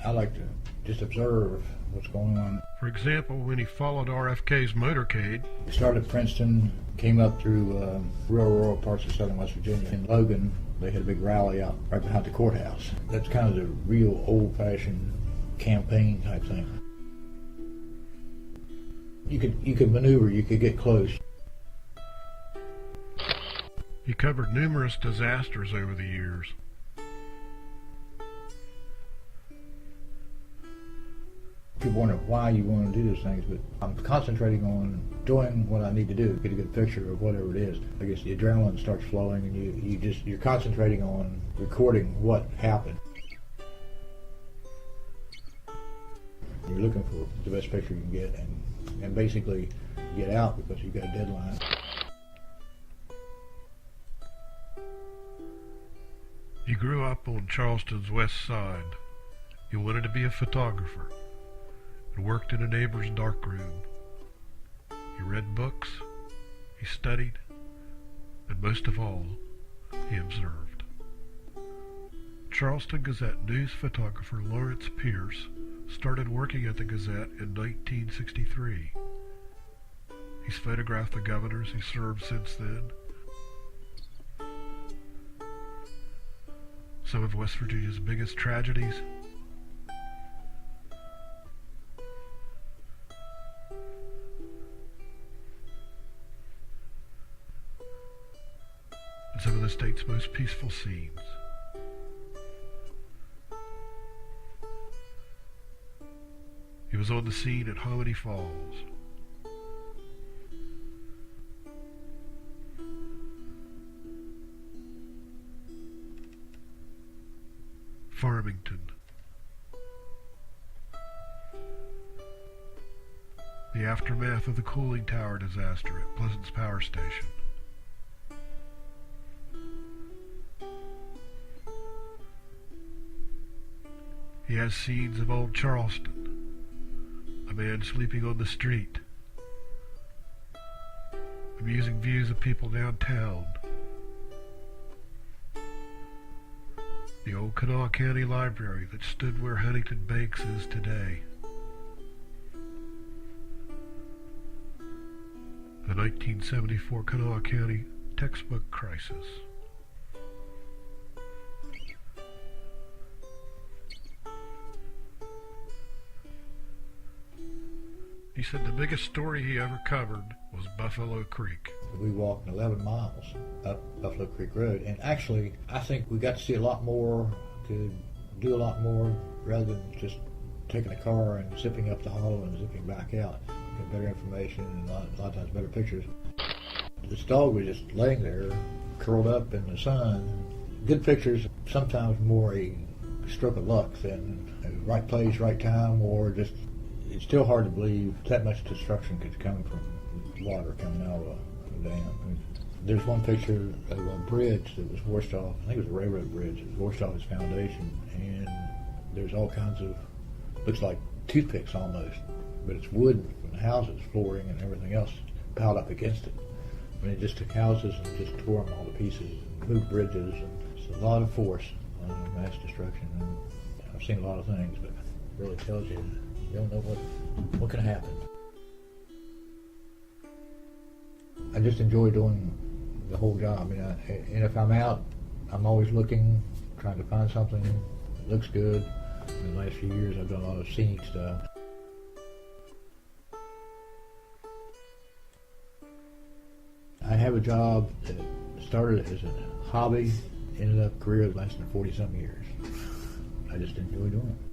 I like to just observe what's going on. For example, when he followed RFK's motorcade. We started at Princeton, came up through rural parts of southern West Virginia. In Logan, they had a big rally out right behind the courthouse. That's kind of the real old-fashioned campaign type thing. You could maneuver, you could get close. He covered numerous disasters over the years. People wonder why you want to do those things, but I'm concentrating on doing what I need to do, get a good picture of whatever it is. I guess the adrenaline starts flowing, and you're concentrating on recording what happened. You're looking for the best picture you can get, and basically get out because you've got a deadline. He grew up on Charleston's west side. He wanted to be a photographer and worked in a neighbor's darkroom. He read books, he studied, and most of all, he observed. Charleston Gazette news photographer Lawrence Pierce started working at the Gazette in 1963. He's photographed the governors who served since then, some of West Virginia's biggest tragedies, and some of the state's most peaceful scenes. He was on the scene at Hominy Falls. Farmington. The aftermath of the cooling tower disaster at Pleasant's Power Station. He has scenes of old Charleston, a man sleeping on the street, amusing views of people downtown, the old Kanawha County Library that stood where Huntington Banks is today, the 1974 Kanawha County textbook crisis. He said the biggest story he ever covered was Buffalo Creek. We walked 11 miles up Buffalo Creek Road, and actually I think we got to see a lot more, to do a lot more, rather than just taking a car and zipping up the hollow and zipping back out. Get better information and a lot of times better pictures. This dog was just laying there, curled up in the sun. Good pictures, sometimes more a stroke of luck than right place, right time, or just, it's still hard to believe that much destruction could come from water coming out of a dam. I mean, there's one picture of a bridge that was washed off. I think it was a railroad bridge. It was washed off its foundation, and there's all kinds of, looks like toothpicks almost, but it's wood and houses, flooring and everything else piled up against it. I mean, it just took houses and just tore them all to pieces, and moved bridges, and it's a lot of force on mass destruction. And I've seen a lot of things, but it really tells you, you don't know what can happen. I just enjoy doing the whole job. I mean, and if I'm out, I'm always looking, trying to find something that looks good. In the last few years, I've done a lot of scenic stuff. I have a job that started as a hobby, ended up a career that lasted 40-some years. I just enjoy doing it.